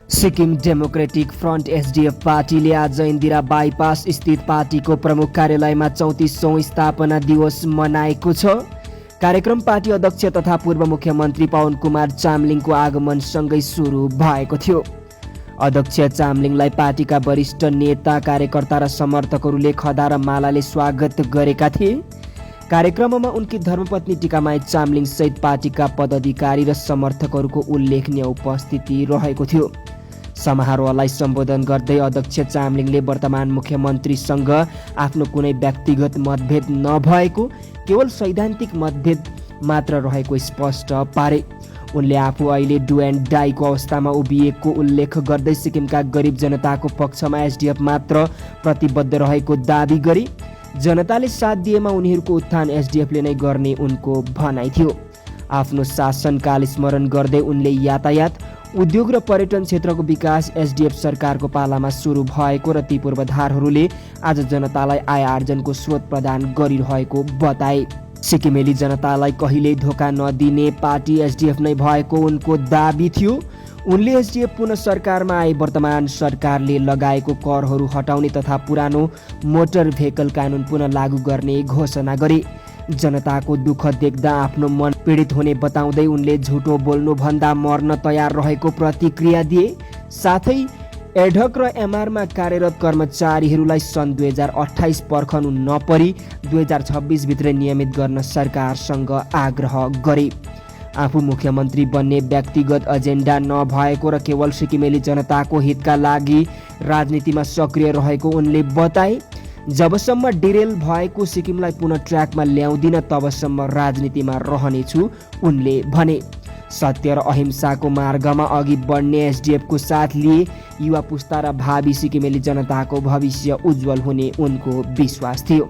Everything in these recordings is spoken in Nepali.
सिक्किम डेमोक्रेटिक फ्रन्ट एसडीएफ पार्टीले आज इन्दिरा बाइपास स्थित पार्टीको प्रमुख कार्यालयमा 34औं स्थापना दिवस मनाएको छ। कार्यक्रम पार्टी अध्यक्ष तथा पूर्व मुख्यमन्त्री पवन कुमार चामलिङको आगमनसँगै सुरु भएको थियो। अध्यक्ष चामलिङलाई पार्टीका वरिष्ठ नेता, कार्यकर्ता र समर्थकहरूले खदा र मालाले स्वागत गरेका थिए। कार्यक्रममा उनकी धर्मपत्नी टिकामाई चामलिङ सहित पार्टीका पदाधिकारी र समर्थकहरूको उल्लेखनीय उपस्थिति रहेको थियो। समारोहलाई सम्बोधन गर्दै अध्यक्ष चामलिङले वर्तमान मुख्यमन्त्रीसँग आफ्नो कुनै व्यक्तिगत मतभेद नभएको, केवल सैद्धान्तिक मतभेद मात्र रहेको स्पष्ट पारे। उनले आफू अहिले डु एन्ड डाईको अवस्थामा उभिएको उल्लेख गर्दै सिक्किमका गरिब जनताको पक्षमा एसडीएफ मात्र प्रतिबद्ध रहेको दाबी गरे। जनताले साथ दिएमा उनीहरूको उत्थान एसडीएफले नै गर्ने उनको भनाइ थियो। आफ्नो शासनकाल स्मरण गर्दै उनले यातायात, उद्योग र पर्यटन क्षेत्रको विकास एसडीएफ सरकारको पालामा सुरु भएको र ती पूर्वाधारहरूले आज जनतालाई आय आर्जनको स्रोत प्रदान गरिरहेको बताए। सिक्किमेली जनतालाई कहिल्यै धोका नदिने पार्टी एसडीएफ नै भएको उनको दाबी थियो। उनले एसडीएफ पुनः सरकारमा आए वर्तमान सरकारले लगाएको करहरू हटाउने तथा पुरानो मोटर भेहिकल कानुन पुनः लागू गर्ने घोषणा गरे। जनताको दुःख देख्दा आफ्नो मन पीडित हुने बताउँदै उनले झुटो बोल्नुभन्दा मर्न तयार रहेको प्रतिक्रिया दिए। साथै एडहक र एमआरमा कार्यरत कर्मचारीहरूलाई सन् 2028 पर्खनु नपरी 2026 भित्र नियमित गर्न सरकारसँग आग्रह गरे। आफू मुख्यमन्त्री बन्ने व्यक्तिगत एजेन्डा नभएको र केवल सिक्किमेली जनताको हितका लागि राजनीतिमा सक्रिय रहेको उनले बताए। जबसम्म डिरेल भएको सिक्किमलाई पुनः ट्र्याकमा ल्याउँदिन तबसम्म राजनीतिमा रहनेछु उनले भने। सत्य र अहिंसाको मार्गमा अघि बढ्ने एसडीएफको साथ लिए युवा पुस्ता र भावी सिक्किमेली जनताको भविष्य उज्जवल हुने उनको विश्वास थियो।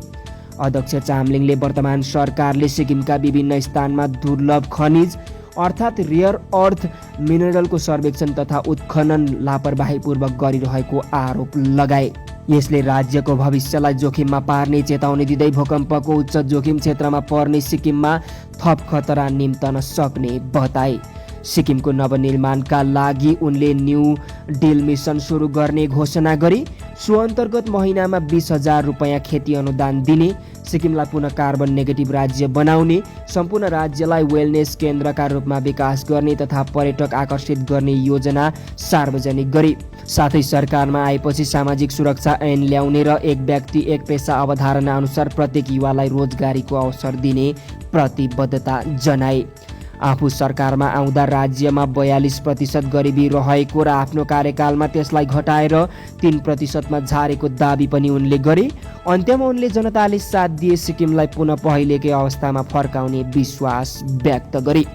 अध्यक्ष चामलिङले वर्तमान सरकारले सिक्किमका विभिन्न स्थानमा दुर्लभ खनिज अर्थात् रेयर अर्थ मिनरलको सर्वेक्षण तथा उत्खनन लापरवाहीपूर्वक गरिरहेको आरोप लगाए। यसले राज्यको भविष्यलाई जोखिममा पार्ने चेतावनी दिँदै भूकम्पको उच्च जोखिम क्षेत्रमा पर्ने सिक्किममा थप खतरा निम्तन सक्ने बताए। सिक्किमको नवनिर्माणका लागि उनले न्यू डिल मिसन सुरु गर्ने घोषणा गरे। सो अन्तर्गत महिनामा 20,000 रुपियाँ खेती अनुदान दिने, सिक्किमलाई पुनः कार्बन नेगेटिभ राज्य बनाउने, सम्पूर्ण राज्यलाई वेलनेस केन्द्रका रूपमा विकास गर्ने तथा पर्यटक आकर्षित गर्ने योजना सार्वजनिक गरे। साथै सरकारमा आएपछि सामाजिक सुरक्षा ऐन ल्याउने र एक व्यक्ति एक पेसा अवधारणा अनुसार प्रत्येक युवालाई रोजगारीको अवसर दिने प्रतिबद्धता जनाए। आफू सरकारमा आउँदा राज्यमा 42% गरिबी रहेको र आफ्नो कार्यकालमा त्यसलाई घटाएर 3%मा झारेको दाबी पनि उनले गरे। अन्त्यमा उनले जनताले साथ दिए सिक्किमलाई पुनः पहिलेकै अवस्थामा फर्काउने विश्वास व्यक्त गरे।